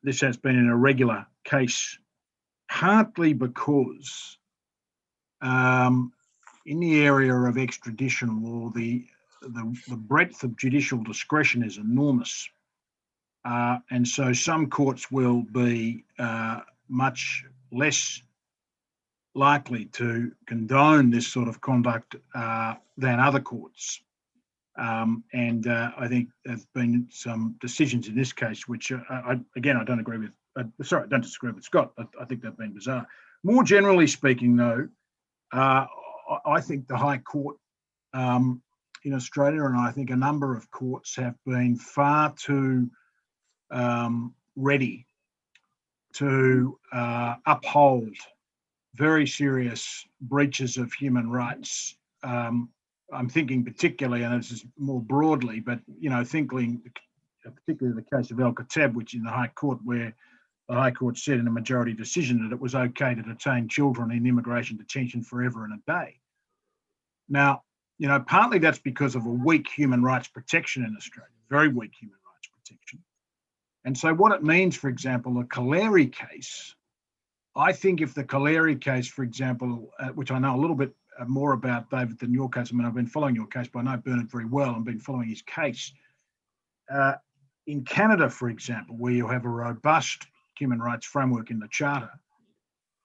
This has been an irregular case, partly because in the area of extradition law, the breadth of judicial discretion is enormous. And so some courts will be much less likely to condone this sort of conduct than other courts. And I think there's been some decisions in this case, which I don't agree with. I don't disagree with Scott, but I think they've been bizarre. More generally speaking, though, I think the High Court in Australia, and I think a number of courts, have been far too ready to uphold very serious breaches of human rights. I'm thinking particularly, and this is more broadly, but thinking particularly the case of Al-Khattab, which in the High Court, where the High Court said in a majority decision that it was okay to detain children in immigration detention forever and a day. Now, partly that's because of a weak human rights protection in Australia, very weak human rights protection. And so what it means, for example, the Kaleri case, I think if the Kaleri case, for example, which I know a little bit more about, David, than your case. I mean, I've been following your case, but I know Bernard very well and been following his case. In Canada, for example, where you have a robust human rights framework in the Charter,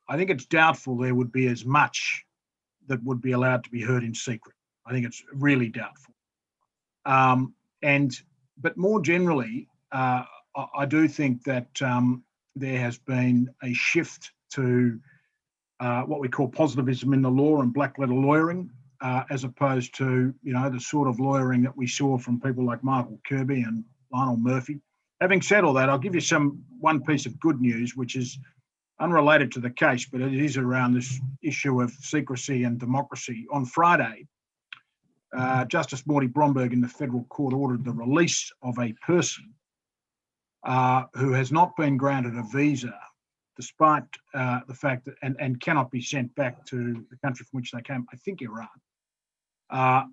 I think it's doubtful there would be as much that would be allowed to be heard in secret. I think it's really doubtful. But more generally, I do think that there has been a shift to what we call positivism in the law and black letter lawyering, as opposed to the sort of lawyering that we saw from people like Michael Kirby and Lionel Murphy. Having said all that, I'll give you one piece of good news, which is unrelated to the case, but it is around this issue of secrecy and democracy. On Friday, Justice Morty Bromberg in the Federal Court ordered the release of a person who has not been granted a visa, despite the fact that, and cannot be sent back to the country from which they came, I think Iran.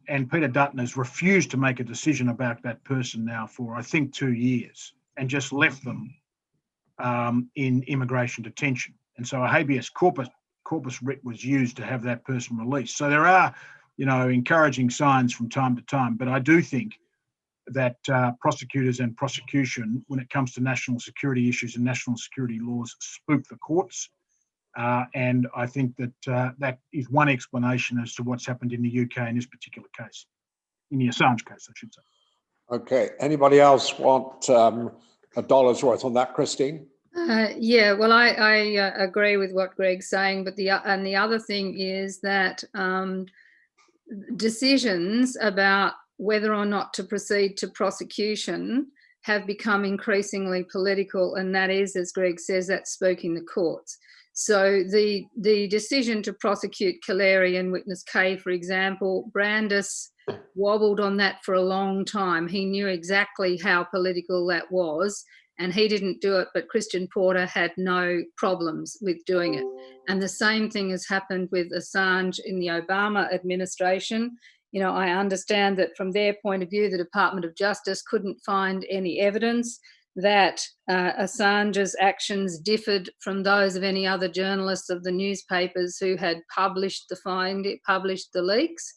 And Peter Dutton has refused to make a decision about that person now for, I think, 2 years, and just left them in immigration detention. And so a habeas corpus writ was used to have that person released. So there are, encouraging signs from time to time, but I do think that prosecutors and prosecution, when it comes to national security issues and national security laws, spook the courts. And I think that that is one explanation as to what's happened in the UK in this particular case, in the Assange case, I should say. Okay. Anybody else want a dollar's worth on that, Christine? Yeah, well, I agree with what Greg's saying, but the other thing is that decisions about whether or not to proceed to prosecution have become increasingly political, and that is, as Greg says, that's spooking the courts. So the decision to prosecute Kaleri and witness K, for example, Brandis wobbled on that for a long time. He knew exactly how political that was, and he didn't do it, but Christian Porter had no problems with doing it. And the same thing has happened with Assange in the Obama administration. You know, I understand that from their point of view, the Department of Justice couldn't find any evidence that Assange's actions differed from those of any other journalists of the newspapers who had published the leaks.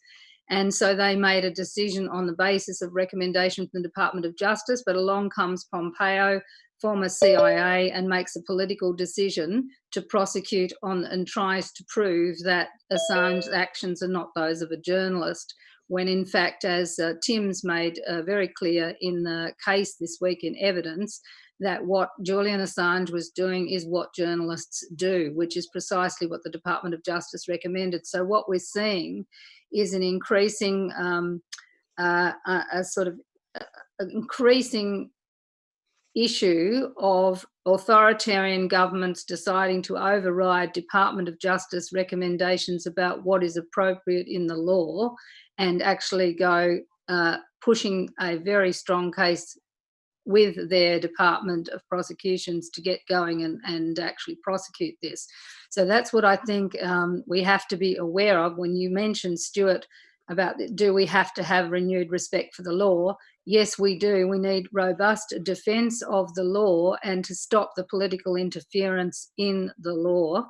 And so they made a decision on the basis of recommendation from the Department of Justice, but along comes Pompeo, former CIA, and makes a political decision to prosecute on and tries to prove that Assange's actions are not those of a journalist, when in fact, as Tim's made very clear in the case this week in evidence, that what Julian Assange was doing is what journalists do, which is precisely what the Department of Justice recommended. So what we're seeing is an increasing, increasing issue of authoritarian governments deciding to override Department of Justice recommendations about what is appropriate in the law and actually go pushing a very strong case with their Department of Prosecutions to get going and actually prosecute this. So that's what I think we have to be aware of. When you mentioned, Stuart, about do we have to have renewed respect for the law? Yes, we do. We need robust defence of the law and to stop the political interference in the law.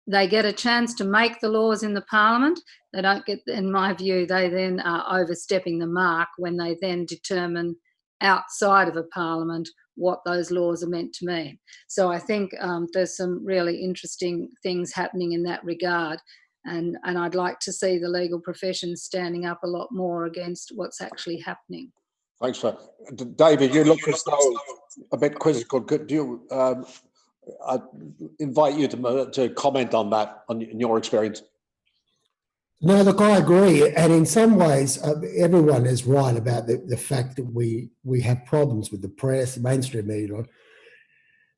They get a chance to make the laws in the Parliament. They don't get, in my view, they then are overstepping the mark when they then determine outside of a Parliament what those laws are meant to mean. So I think there's some really interesting things happening in that regard. And I'd like to see the legal profession standing up a lot more against what's actually happening. Thanks for David. You look as though a bit quizzical. Could you? I invite you to comment on that, in your experience. No, look, I agree. And in some ways, everyone is right about the fact that we have problems with the press, the mainstream media.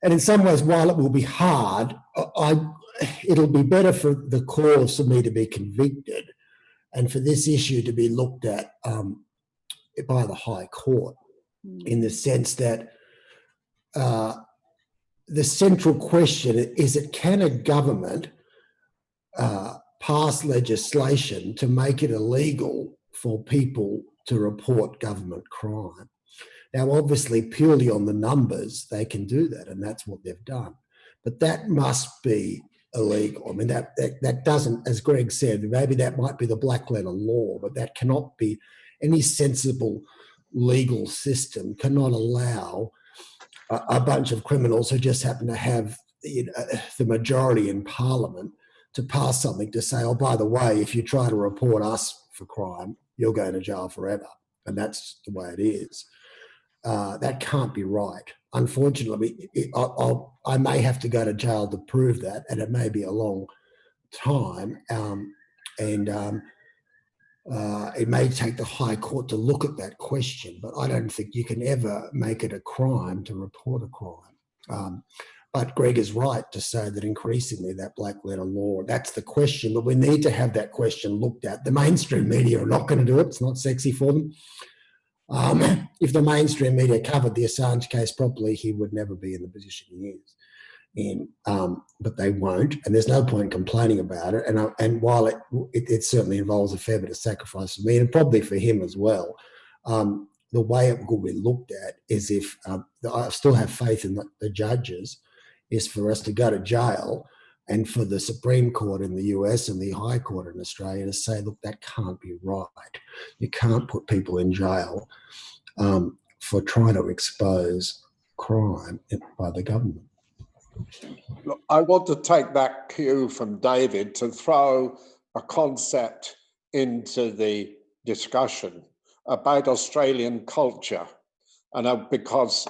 And in some ways, while it will be hard, it'll be better for the cause for me to be convicted and for this issue to be looked at by the High Court, in the sense that the central question is, can a government pass legislation to make it illegal for people to report government crime? Now, obviously, purely on the numbers, they can do that, and that's what they've done. But that must be illegal. I mean, that doesn't, as Greg said, maybe that might be the black letter law, but that cannot be, any sensible legal system cannot allow a bunch of criminals who just happen to have the majority in Parliament to pass something to say, oh, by the way, if you try to report us for crime, you're going to jail forever. And that's the way it is. That can't be right. Unfortunately, I may have to go to jail to prove that, and it may be a long time. It may take the High Court to look at that question, but I don't think you can ever make it a crime to report a crime. But Greg is right to say that increasingly that black letter law, that's the question, but we need to have that question looked at. The mainstream media are not going to do it. It's not sexy for them. If the mainstream media covered the Assange case properly, he would never be in the position he is in. But they won't, and there's no point complaining about it. And while it certainly involves a fair bit of sacrifice for me, and probably for him as well, the way it will be looked at is if I still have faith in the judges, is for us to go to jail and for the Supreme Court in the US and the High Court in Australia to say, look, that can't be right. You can't put people in jail for trying to expose crime by the government. Look, I want to take that cue from David to throw a concept into the discussion about Australian culture. And because,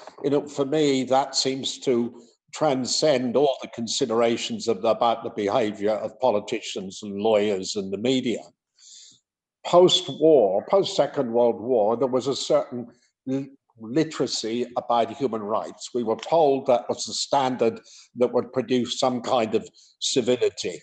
for me, that seems to transcend all the considerations about the behaviour of politicians and lawyers and the media. post-war, post-Second World War, there was a certain literacy about human rights. We were told that was the standard that would produce some kind of civility.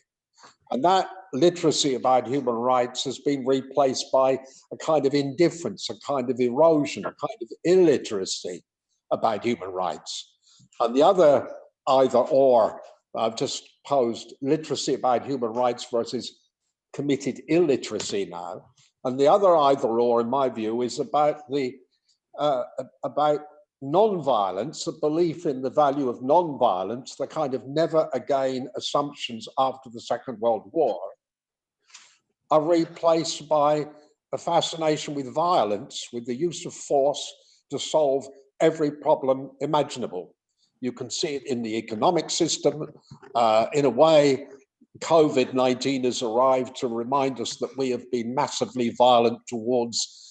And that literacy about human rights has been replaced by a kind of indifference, a kind of erosion, a kind of illiteracy about human rights. And the other either or, I've just posed literacy about human rights versus committed illiteracy now. And the other either or, in my view, is about about non-violence, the belief in the value of non-violence, the kind of never again assumptions after the Second World War, are replaced by a fascination with violence, with the use of force to solve every problem imaginable. You can see it in the economic system. In a way, COVID-19 has arrived to remind us that we have been massively violent towards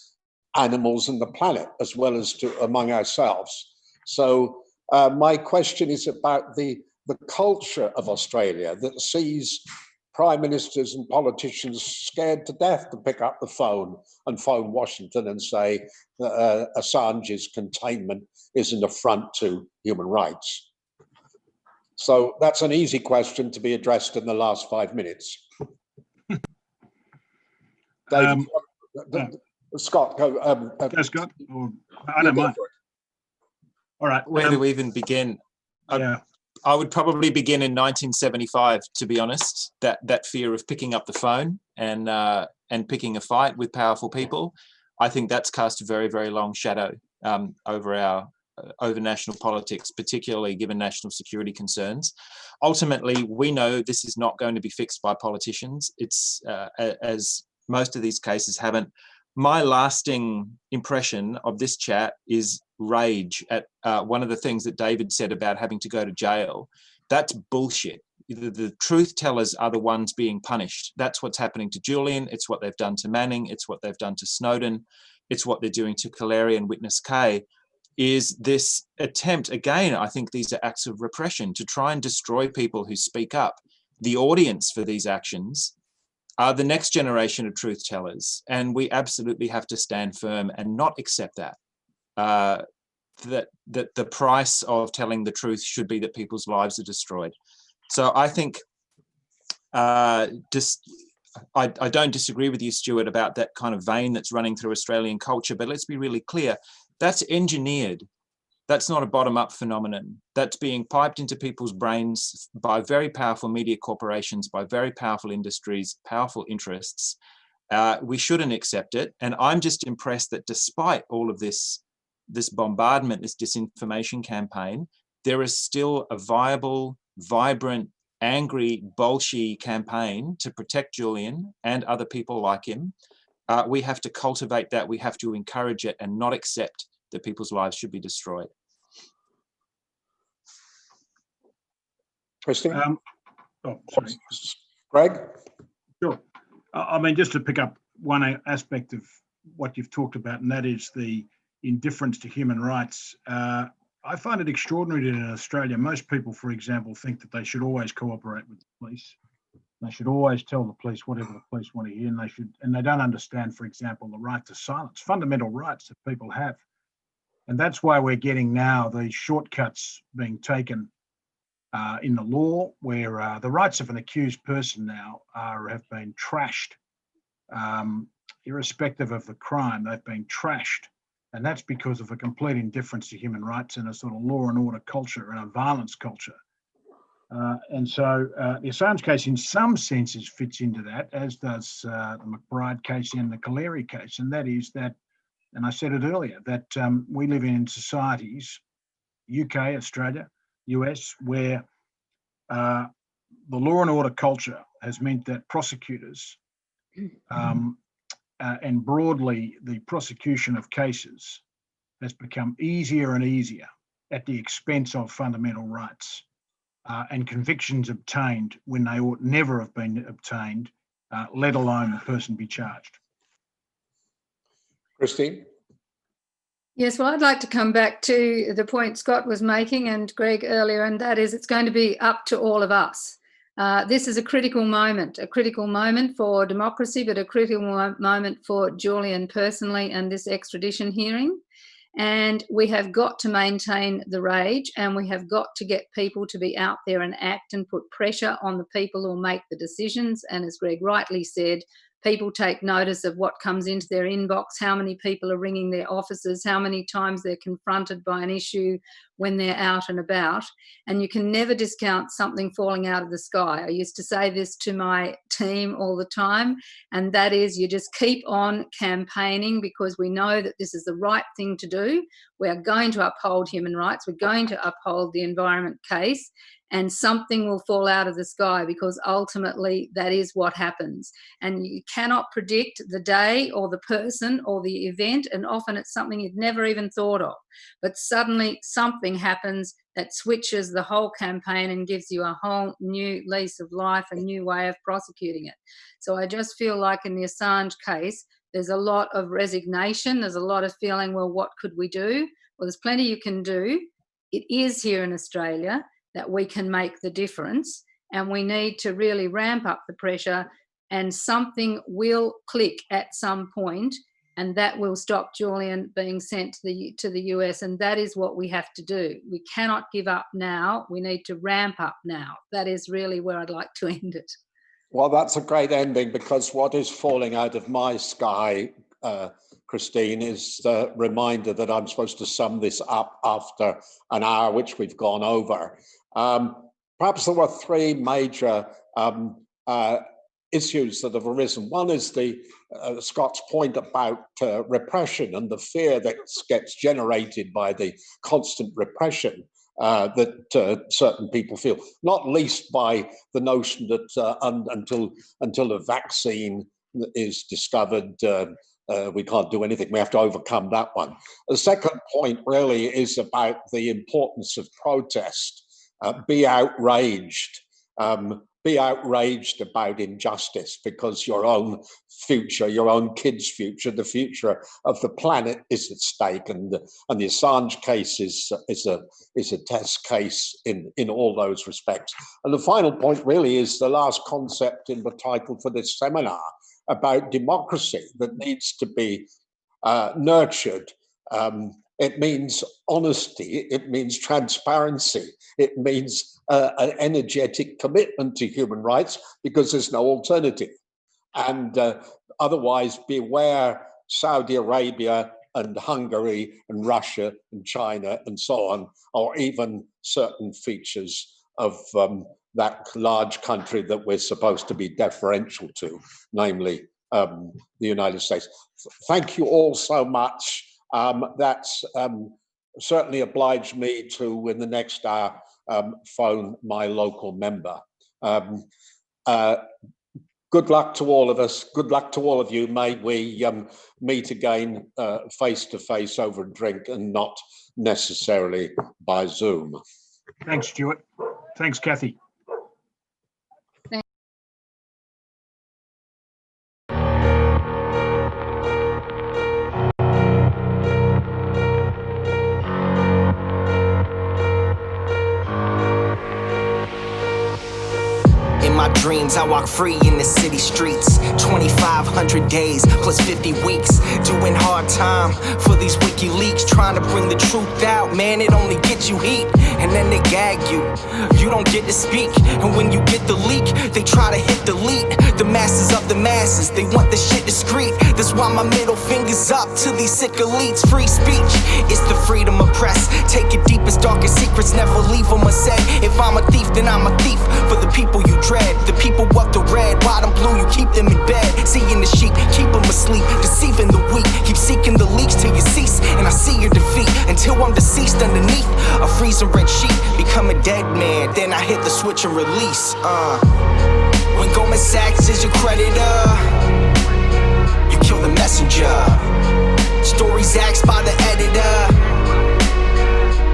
animals and the planet, as well as among ourselves. So my question is about the culture of Australia that sees prime ministers and politicians scared to death to pick up the phone and phone Washington and say that Assange's containment is an affront to human rights. So that's an easy question to be addressed in the last 5 minutes. David, Scott, go. Go, Scott. Or, I don't mind. All right. Where do we even begin? I would probably begin in 1975, to be honest. That fear of picking up the phone and picking a fight with powerful people, I think that's cast a very, very long shadow over national politics, particularly given national security concerns. Ultimately, we know this is not going to be fixed by politicians. It's as most of these cases haven't. My lasting impression of this chat is rage at one of the things that David said about having to go to jail. That's bullshit. The truth tellers are the ones being punished. That's what's happening to Julian. It's what they've done to Manning. It's what they've done to Snowden. It's what they're doing to Kaleri and Witness K. Is this attempt, again, I think these are acts of repression to try and destroy people who speak up. The audience for these actions are the next generation of truth tellers, and we absolutely have to stand firm and not accept that. That the price of telling the truth should be that people's lives are destroyed. So I think I don't disagree with you, Stuart, about that kind of vein that's running through Australian culture, but let's be really clear, that's engineered. That's not a bottom-up phenomenon. That's being piped into people's brains by very powerful media corporations, by very powerful industries, powerful interests. We shouldn't accept it. And I'm just impressed that despite all of this bombardment, this disinformation campaign, there is still a viable, vibrant, angry, bolshy campaign to protect Julian and other people like him. We have to cultivate that. We have to encourage it and not accept that people's lives should be destroyed. Christine? Sorry. Greg? Sure. I mean, just to pick up one aspect of what you've talked about, and that is the indifference to human rights. I find it extraordinary that in Australia, most people, for example, think that they should always cooperate with the police. They should always tell the police whatever the police want to hear, and they don't understand, for example, the right to silence, fundamental rights that people have. And that's why we're getting now these shortcuts being taken in the law, where the rights of an accused person now have been trashed, irrespective of the crime. They've been trashed, and that's because of a complete indifference to human rights and a sort of law and order culture and a violence culture. And so the Assange case, in some senses, fits into that, as does the McBride case and the Kaleri case, and that is that. And I said it earlier, that we live in societies, UK, Australia, US, where the law and order culture has meant that prosecutors and broadly the prosecution of cases has become easier and easier at the expense of fundamental rights, and convictions obtained when they ought never have been obtained, let alone the person be charged. Christine? Yes, well, I'd like to come back to the point Scott was making and Greg earlier, and that is it's going to be up to all of us. This is a critical moment for democracy, but a critical moment for Julian personally and this extradition hearing. And we have got to maintain the rage, and we have got to get people to be out there and act and put pressure on the people who make the decisions. And as Greg rightly said, people take notice of what comes into their inbox, how many people are ringing their offices, how many times they're confronted by an issue when they're out and about. And you can never discount something falling out of the sky. I used to say this to my team all the time, and that is, you just keep on campaigning, because we know that this is the right thing to do. We are going to uphold human rights. We're going to uphold the environment case, and something will fall out of the sky, because ultimately that is what happens. And you cannot predict the day or the person or the event, and often it's something you'd never even thought of. But suddenly something happens that switches the whole campaign and gives you a whole new lease of life, a new way of prosecuting it. So I just feel like in the Assange case, there's a lot of resignation. There's a lot of feeling, well, what could we do? Well, there's plenty you can do. It is here in Australia that we can make the difference, and we need to really ramp up the pressure, and something will click at some point, and that will stop Julian being sent to the US, and that is what we have to do. We cannot give up now. We need to ramp up now. That is really where I'd like to end it. Well, that's a great ending, because what is falling out of my sky, Christine, is the reminder that I'm supposed to sum this up after an hour, which we've gone over. Perhaps there were three major issues that have arisen. One is the Scott's point about repression and the fear that gets generated by the constant repression that certain people feel, not least by the notion that until a vaccine is discovered, we can't do anything. We have to overcome that one. The second point really is about the importance of protest. Be outraged. Be outraged about injustice, because your own future, your own kids' future, the future of the planet is at stake, and the Assange case is a test case in all those respects. And the final point really is the last concept in the title for this seminar about democracy that needs to be nurtured. It means honesty, it means transparency, it means an energetic commitment to human rights, because there's no alternative. And otherwise, beware Saudi Arabia and Hungary and Russia and China and so on, or even certain features of that large country that we're supposed to be deferential to, namely the United States. Thank you all so much. That's certainly obliged me to, in the next hour, phone my local member. Good luck to all of us. Good luck to all of you. May we meet again face to face over a drink, and not necessarily by Zoom. Thanks, Stuart. Thanks, Kathy. Dreams, I walk free in the city streets. 2,500 days plus 50 weeks, doing hard time for these WikiLeaks, trying to bring the truth out. Man, it only gets you heat, and then they gag you. You don't get to speak, and when you get the leak, they try to hit delete. The masses of the masses, they want the shit discreet. That's why my middle finger's up to these sick elites. Free speech, it's the freedom of press. Take your deepest, darkest secrets, never leave them unsaid. If I'm a thief, then I'm a thief for the people you dread. The people of the red, white and blue, you keep them in bed. Seeing the sheep, keep them asleep, deceiving the weak. Keep seeking the leaks till you cease, and I see your defeat. Until I'm deceased underneath a freezing red sheet. Become a dead man, then I hit the switch and release. When Goldman Sachs is your creditor, you kill the messenger. Stories axed by the editor,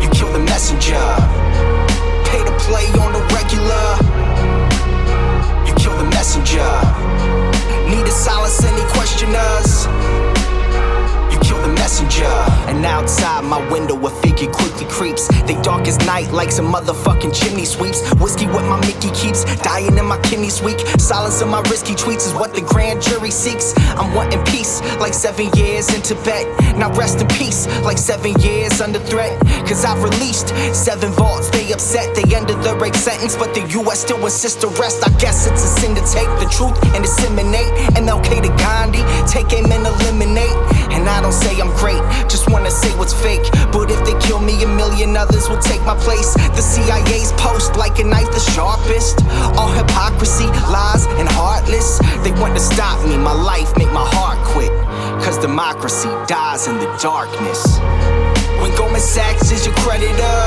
you kill the messenger. Pay to play on the regular, kill the messenger. Need to silence any questioners, you kill the messenger. And outside my window a figure quickly creeps. They dark as night like some motherfucking chimney sweeps. Whiskey with my Mickey keeps dying in my kidneys weak. Silence of my risky tweets is what the grand jury seeks. I'm wanting peace like 7 years in Tibet. Now rest in peace like 7 years under threat. Cause I've released 7 vaults, they upset. They ended the rape sentence, but the US still insists to rest. I guess it's a sin to take the truth and disseminate. MLK to Gandhi, take aim and eliminate. And I don't say I'm great, just wanna say what's fake. But if they kill me, a million others will take my place. The CIA's post like a knife the sharpest. All hypocrisy, lies, and heartless. They want to stop me, my life make my heart quit. Cause democracy dies in the darkness. When Goldman Sachs is your creditor,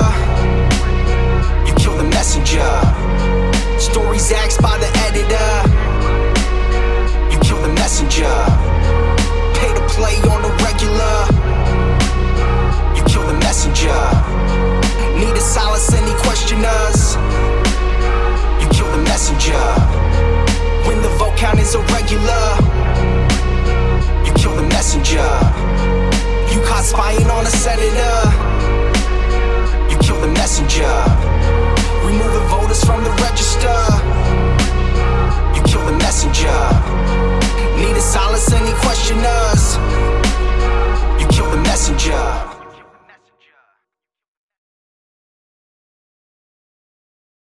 you kill the messenger. Stories axed by the editor, you kill the messenger. Pay to play on the regular, you kill the messenger. Need to silence any questioners, you kill the messenger. When the vote count is irregular, you kill the messenger. You caught spying on a senator,